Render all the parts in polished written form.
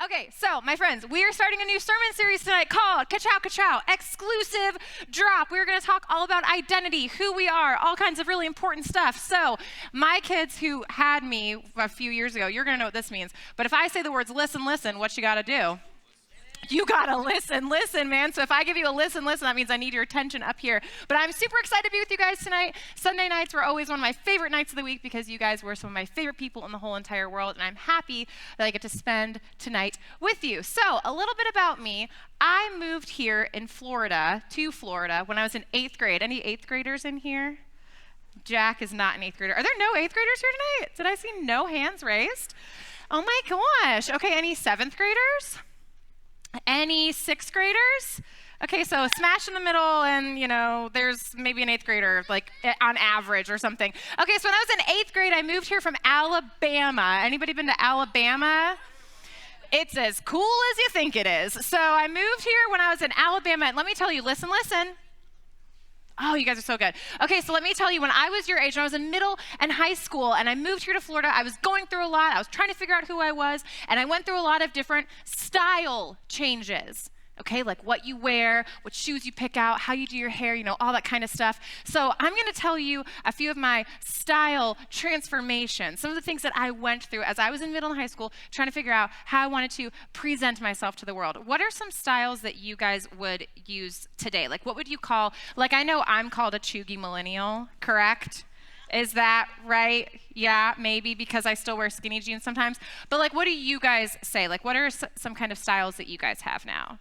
Okay, so my friends, we are starting a new sermon series tonight called Ka-Chow Ka-Chow, exclusive drop. We're going to talk all about identity, who we are, all kinds of really important stuff. So my kids who had me a few years ago, you're going to know what this means. But if I say the words listen, listen, what you got to do? You gotta listen, man. So if I give you a listen, that means I need your attention up here. But I'm super excited to be with you guys tonight. Sunday nights were always one of my favorite nights of the week because you guys were some of my favorite people in the whole entire world, and I'm happy that I get to spend tonight with you. So a little bit about me. I moved here in Florida, to Florida, when I was in 8th grade. Any 8th graders in here? Jack is not an 8th grader. Are there no 8th graders here tonight? Did I see no hands raised? Oh my gosh. Okay, any 7th graders? Any 6th graders? Okay, so smash in the middle, and there's maybe an 8th grader, like on average or something. Okay, so when I was in 8th grade, I moved here from Alabama. Anybody been to Alabama? It's as cool as you think it is. So I moved here when I was in Alabama, and let me tell you, listen. Oh, you guys are so good. Okay, so let me tell you, when I was your age, when I was in middle and high school, and I moved here to Florida, I was going through a lot. I was trying to figure out who I was, and I went through a lot of different style changes. Okay, like what you wear, what shoes you pick out, how you do your hair, all that kind of stuff. So I'm going to tell you a few of my style transformations, some of the things that I went through as I was in middle and high school trying to figure out how I wanted to present myself to the world. What are some styles that you guys would use today? Like what would you call, like I know I'm called a chuggy millennial, correct? Is that right? Yeah, maybe because I still wear skinny jeans sometimes. But like what do you guys say? Like what are some kind of styles that you guys have now?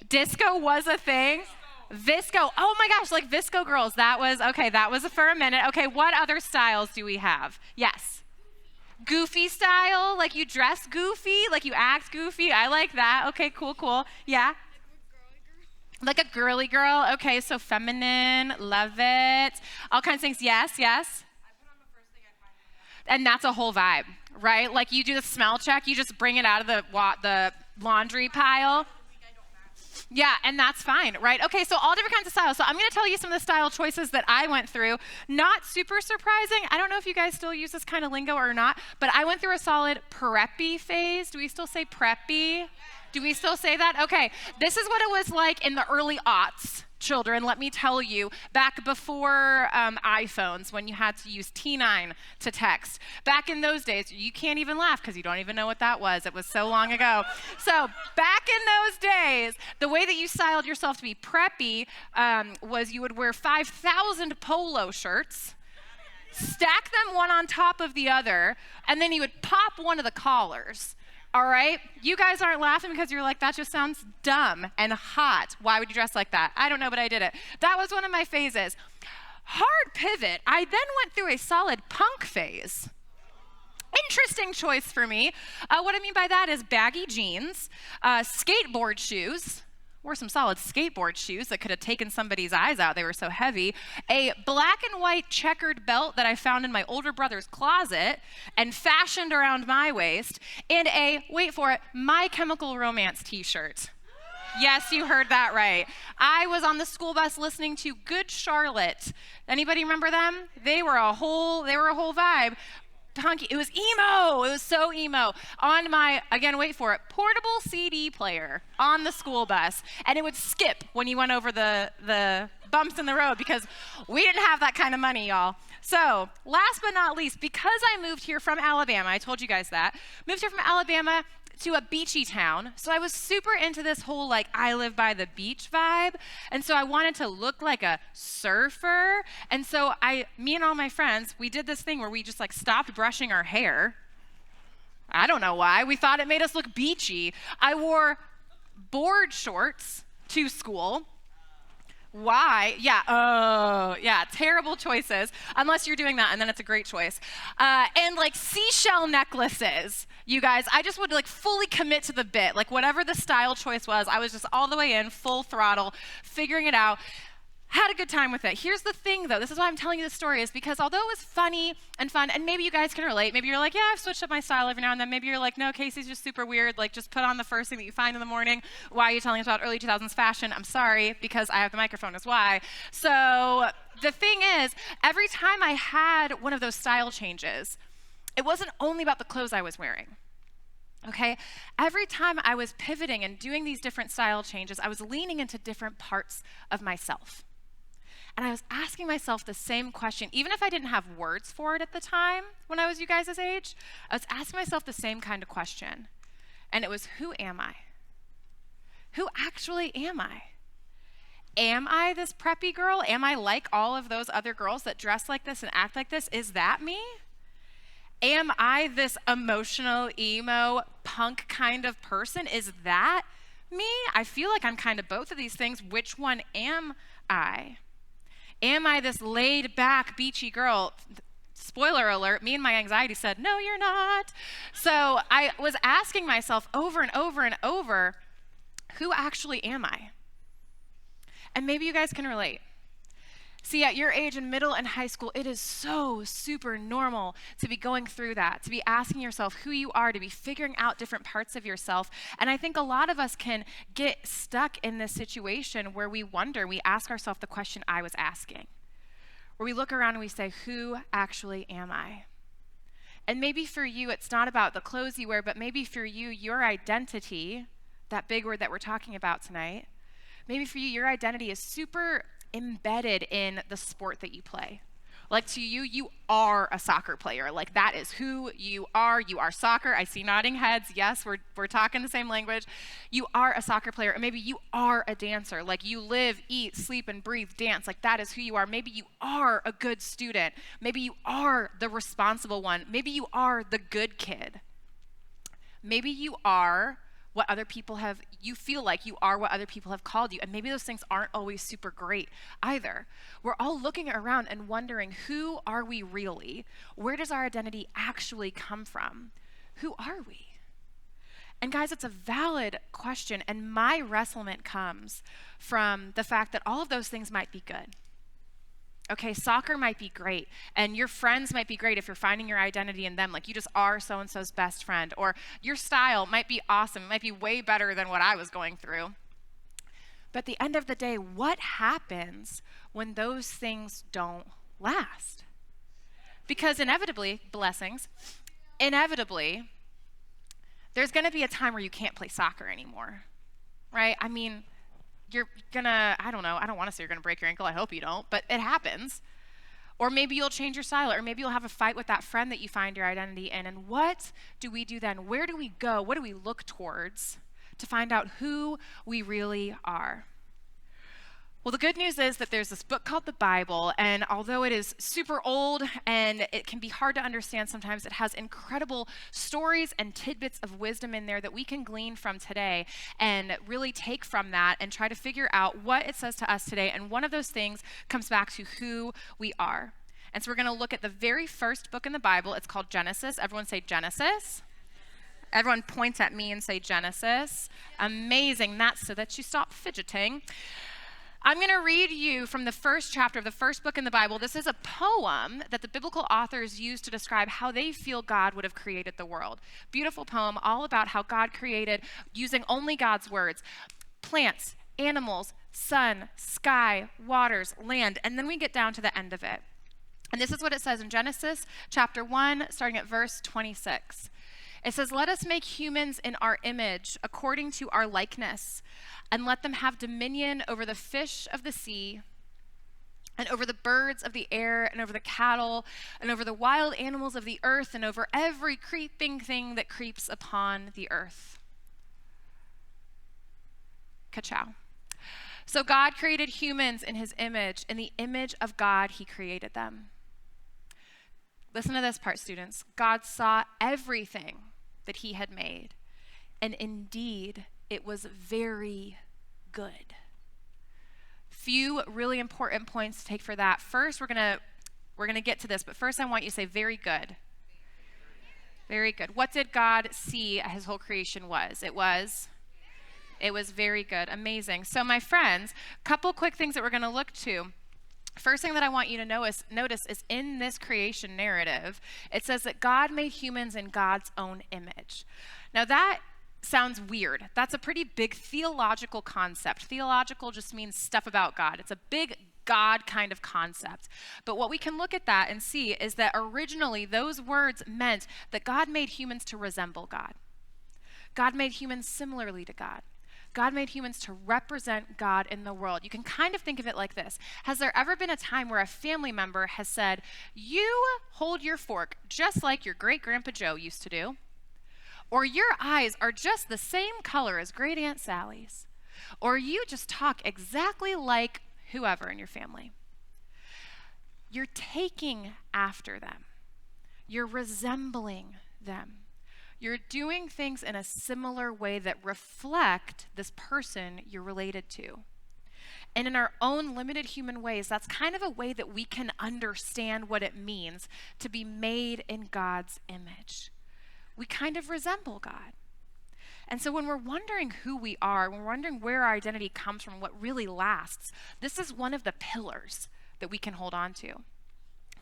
Disco was a thing? Visco. Oh my gosh, like Visco girls. That was for a minute. Okay, what other styles do we have? Yes. Goofy style, like you dress goofy, like you act goofy. I like that. Okay, cool. Yeah. Like a girly girl. Okay, so feminine, love it. All kinds of things. Yes. I put on the first thing I find. And that's a whole vibe, right? Like you do the smell check, you just bring it out of the laundry pile. Yeah, and that's fine, right? Okay, so all different kinds of styles. So I'm going to tell you some of the style choices that I went through. Not super surprising. I don't know if you guys still use this kind of lingo or not, but I went through a solid preppy phase. Do we still say preppy? Do we still say that? Okay, this is what it was like in the early aughts. Children, let me tell you, back before iPhones, when you had to use T9 to text. Back in those days, you can't even laugh because you don't even know what that was. It was so long ago. So back in those days, the way that you styled yourself to be preppy was you would wear 5,000 polo shirts, stack them one on top of the other, and then you would pop one of the collars. All right? You guys aren't laughing because you're like, that just sounds dumb and hot. Why would you dress like that? I don't know, but I did it. That was one of my phases. Hard pivot. I then went through a solid punk phase. Interesting choice for me. What I mean by that is baggy jeans, skateboard shoes. Wore some solid skateboard shoes that could have taken somebody's eyes out. They were so heavy. A black and white checkered belt that I found in my older brother's closet and fashioned around my waist. And a, wait for it, My Chemical Romance t-shirt. Yes, you heard that right. I was on the school bus listening to Good Charlotte. Anybody remember them? They were a whole vibe. It was emo. It was so emo. On my, again, wait for it, portable CD player on the school bus. And it would skip when you went over the bumps in the road because we didn't have that kind of money, y'all. So last but not least, because I moved here from Alabama, I told you guys that, moved here from Alabama to a beachy town. So I was super into this whole like I live by the beach vibe. And so I wanted to look like a surfer. And so me and all my friends, we did this thing where we just like stopped brushing our hair. I don't know why. We thought it made us look beachy. I wore board shorts to school. Why? Yeah. Oh, yeah. Terrible choices. Unless you're doing that, and then it's a great choice. And like seashell necklaces. You guys, I just would like fully commit to the bit. Like whatever the style choice was, I was just all the way in, full throttle, figuring it out. Had a good time with it. Here's the thing though, this is why I'm telling you this story, is because although it was funny and fun, and maybe you guys can relate, maybe you're like, yeah, I've switched up my style every now and then. Maybe you're like, no, Casey's just super weird. Like just put on the first thing that you find in the morning. Why are you telling us about early 2000s fashion? I'm sorry, because I have the microphone is why. So the thing is, every time I had one of those style changes, it wasn't only about the clothes I was wearing. Okay, every time I was pivoting and doing these different style changes, I was leaning into different parts of myself. And I was asking myself the same question, even if I didn't have words for it at the time when I was you guys' age, I was asking myself the same kind of question. And it was, who am I? Who actually am I? Am I this preppy girl? Am I like all of those other girls that dress like this and act like this? Is that me? Am I this emotional, emo, punk kind of person? Is that me? I feel like I'm kind of both of these things. Which one am I? Am I this laid back, beachy girl? Spoiler alert, me and my anxiety said, no, you're not. So I was asking myself over and over and over, who actually am I? And maybe you guys can relate. See, at your age in middle and high school, it is so super normal to be going through that, to be asking yourself who you are, to be figuring out different parts of yourself. And I think a lot of us can get stuck in this situation where we wonder, we ask ourselves the question I was asking, where we look around and we say, who actually am I? And maybe for you, it's not about the clothes you wear, but maybe for you, your identity, that big word that we're talking about tonight, maybe for you, your identity is super embedded in the sport that you play. Like to you, you are a soccer player. Like that is who you are. You are soccer. I see nodding heads. Yes, we're talking the same language. You are a soccer player. Or maybe you are a dancer. Like you live, eat, sleep, and breathe dance. Like that is who you are. Maybe you are a good student. Maybe you are the responsible one. Maybe you are the good kid. Maybe you are what other people have, you feel like you are what other people have called you. And maybe those things aren't always super great either. We're all looking around and wondering, who are we really? Where does our identity actually come from? Who are we? And guys, it's a valid question. And my wrestlement comes from the fact that all of those things might be good. Okay, soccer might be great, and your friends might be great if you're finding your identity in them, like you just are so-and-so's best friend, or your style might be awesome, it might be way better than what I was going through. But at the end of the day, what happens when those things don't last? Because inevitably, blessings, inevitably, there's gonna be a time where you can't play soccer anymore, right? I mean, you're gonna, I don't want to say you're gonna break your ankle, I hope you don't, but it happens. Or maybe you'll change your style, or maybe you'll have a fight with that friend that you find your identity in. And what do we do then? Where do we go? What do we look towards to find out who we really are? Well, the good news is that there's this book called the Bible, and although it is super old and it can be hard to understand sometimes, it has incredible stories and tidbits of wisdom in there that we can glean from today and really take from that and try to figure out what it says to us today. And one of those things comes back to who we are. And so we're going to look at the very first book in the Bible. It's called Genesis. Everyone say Genesis. Everyone points at me and say Genesis. Amazing. That's so that you stop fidgeting. I'm going to read you from the first chapter of the first book in the Bible. This is a poem that the biblical authors used to describe how they feel God would have created the world. Beautiful poem, all about how God created, using only God's words, plants, animals, sun, sky, waters, land, and then we get down to the end of it. And this is what it says in Genesis chapter 1, starting at verse 26. It says, "Let us make humans in our image, according to our likeness, and let them have dominion over the fish of the sea, and over the birds of the air, and over the cattle, and over the wild animals of the earth, and over every creeping thing that creeps upon the earth." Ka-chow. So God created humans in his image. In the image of God, he created them. Listen to this part, students. God saw everything that he had made, and indeed it was very good. Few really important points to take for that. First, we're gonna get to this, but first I want you to say very good. Very good. What did God see his whole creation was? It was very good. Amazing. So my friends, a couple quick things that we're gonna look to. First thing that I want you to notice is in this creation narrative, it says that God made humans in God's own image. Now that sounds weird. That's a pretty big theological concept. Theological just means stuff about God. It's a big God kind of concept. But what we can look at that and see is that originally those words meant that God made humans to resemble God. God made humans similarly to God. God made humans to represent God in the world. You can kind of think of it like this. Has there ever been a time where a family member has said, you hold your fork just like your great-grandpa Joe used to do, or your eyes are just the same color as Great Aunt Sally's, or you just talk exactly like whoever in your family? You're taking after them. You're resembling them. You're doing things in a similar way that reflect this person you're related to. And in our own limited human ways, that's kind of a way that we can understand what it means to be made in God's image. We kind of resemble God. And so when we're wondering who we are, when we're wondering where our identity comes from, what really lasts, this is one of the pillars that we can hold on to.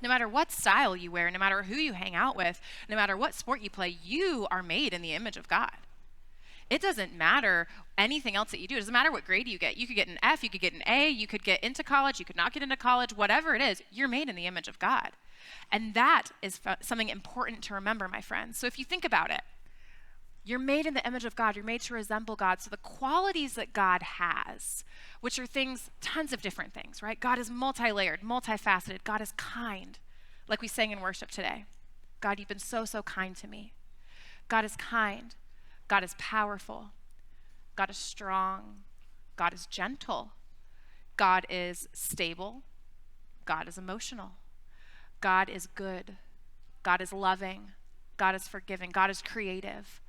No matter what style you wear, no matter who you hang out with, no matter what sport you play, you are made in the image of God. It doesn't matter anything else that you do. It doesn't matter what grade you get. You could get an F, you could get an A, you could get into college, you could not get into college, whatever it is, you're made in the image of God. And that is something important to remember, my friends. So if you think about it, you're made in the image of God. You're made to resemble God. So the qualities that God has, which are things, tons of different things, right? God is multi-layered, multifaceted. God is kind, like we sang in worship today. God, you've been so, so kind to me. God is kind. God is powerful. God is strong. God is gentle. God is stable. God is emotional. God is good. God is loving. God is forgiving. God is creative.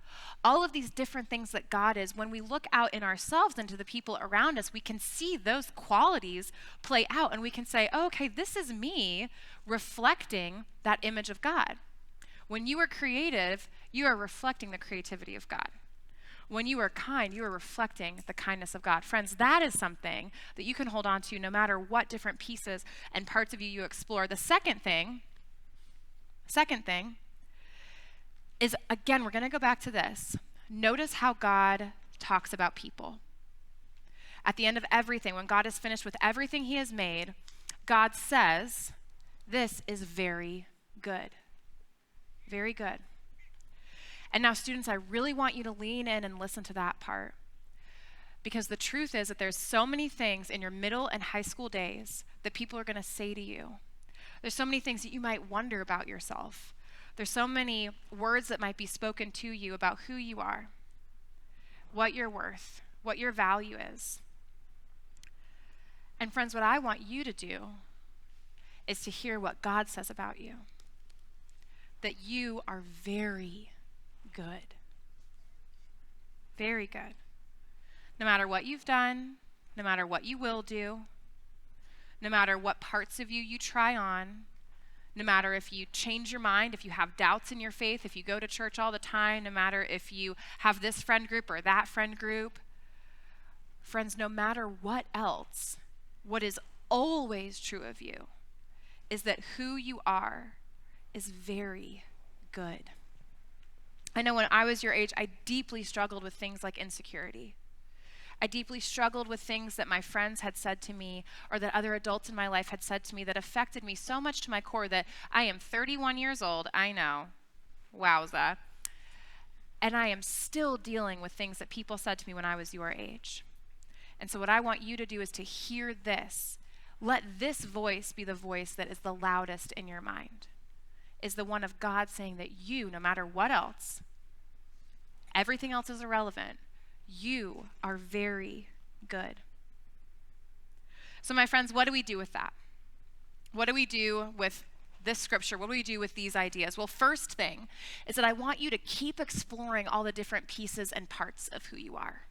All of these different things that God is, when we look out in ourselves and to the people around us, we can see those qualities play out, and we can say, oh, okay, this is me reflecting that image of God. When you are creative, you are reflecting the creativity of God. When you are kind, you are reflecting the kindness of God. Friends, that is something that you can hold on to no matter what different pieces and parts of you explore. The second thing is, again, we're going to go back to this. Notice how God talks about people. At the end of everything, when God is finished with everything he has made, God says, this is very good. Very good. And now, students, I really want you to lean in and listen to that part. Because the truth is that there's so many things in your middle and high school days that people are going to say to you. There's so many things that you might wonder about yourself. There's so many words that might be spoken to you about who you are, what you're worth, what your value is. And friends, what I want you to do is to hear what God says about you. That you are very good. Very good. No matter what you've done, no matter what you will do, no matter what parts of you try on, no matter if you change your mind, if you have doubts in your faith, if you go to church all the time, no matter if you have this friend group or that friend group. Friends, no matter what else, what is always true of you is that who you are is very good. I know when I was your age, I deeply struggled with things like insecurity. I deeply struggled with things that my friends had said to me or that other adults in my life had said to me that affected me so much to my core that I am 31 years old. I know. Wowza. And I am still dealing with things that people said to me when I was your age. And so what I want you to do is to hear this. Let this voice be the voice that is the loudest in your mind, is the one of God saying that you, no matter what else, everything else is irrelevant. You are very good. So my friends, what do we do with that? What do we do with this scripture? What do we do with these ideas? Well, first thing is that I want you to keep exploring all the different pieces and parts of who you are.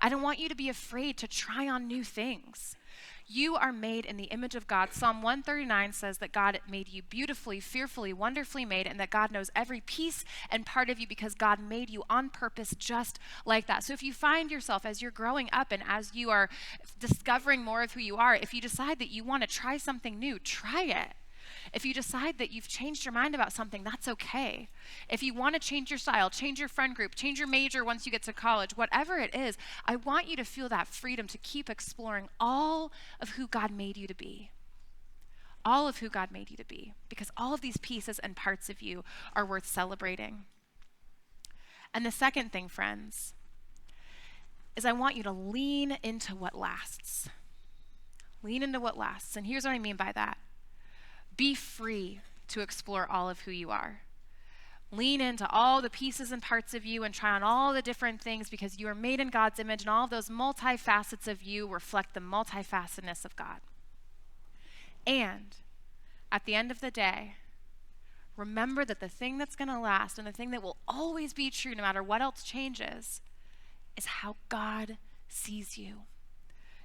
I don't want you to be afraid to try on new things. You are made in the image of God. Psalm 139 says that God made you beautifully, fearfully, wonderfully made, and that God knows every piece and part of you because God made you on purpose just like that. So if you find yourself as you're growing up and as you are discovering more of who you are, if you decide that you want to try something new, try it. If you decide that you've changed your mind about something, that's okay. If you want to change your style, change your friend group, change your major once you get to college, whatever it is, I want you to feel that freedom to keep exploring all of who God made you to be. All of who God made you to be. Because all of these pieces and parts of you are worth celebrating. And the second thing, friends, is I want you to lean into what lasts. Lean into what lasts. And here's what I mean by that. Be free to explore all of who you are. Lean into all the pieces and parts of you and try on all the different things, because you are made in God's image, and all of those multifacets of you reflect the multifacetedness of God. And at the end of the day, remember that the thing that's going to last and the thing that will always be true no matter what else changes is how God sees you.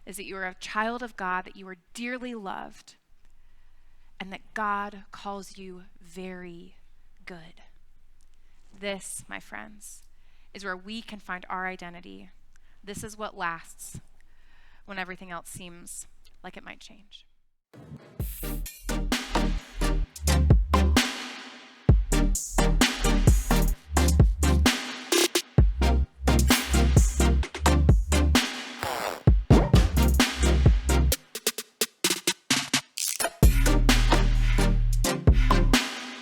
Is that you are a child of God, that you are dearly loved, and that God calls you very good. This, my friends, is where we can find our identity. This is what lasts when everything else seems like it might change.